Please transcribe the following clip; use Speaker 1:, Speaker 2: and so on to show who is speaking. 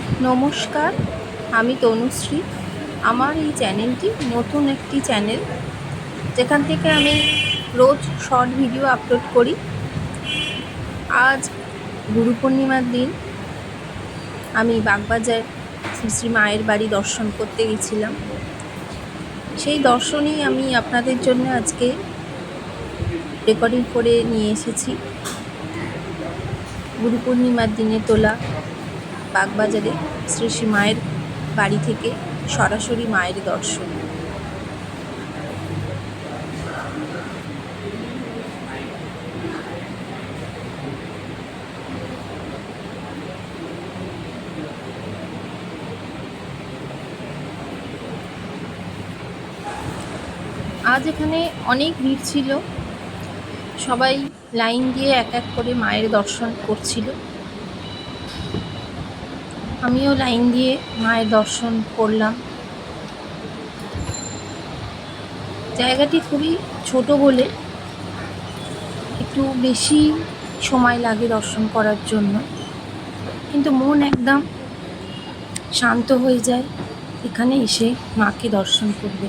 Speaker 1: নমস্কার, আমি তনুশ্রী। আমার এই চ্যানেলটি নতুন একটি চ্যানেল, যেখান থেকে আমি রোজ শর্ট ভিডিও আপলোড করি। আজ গুরু পূর্ণিমার দিন আমি বাগবাজার শ্রী শ্রী মায়ের বাড়ি দর্শন করতে গেছিলাম। সেই দর্শনই আমি আপনাদের জন্য আজকে রেকর্ডিং করে নিয়ে এসেছি। গুরু পূর্ণিমার দিনে তোলা বাগবাজারে শ্রী শ্রী মায়ের বাড়ি থেকে সরাসরি মায়ের দর্শন। আজ এখানে অনেক ভিড় ছিল, সবাই লাইন দিয়ে এক এক করে মায়ের দর্শন করছিল। আমিও লাইন দিয়ে মায়ের দর্শন করলাম। জায়গাটি খুবই ছোট বলে একটু বেশি সময় লাগে দর্শন করার জন্য, কিন্তু মন একদম শান্ত হয়ে যায় এখানে এসে মাকে দর্শন করবে।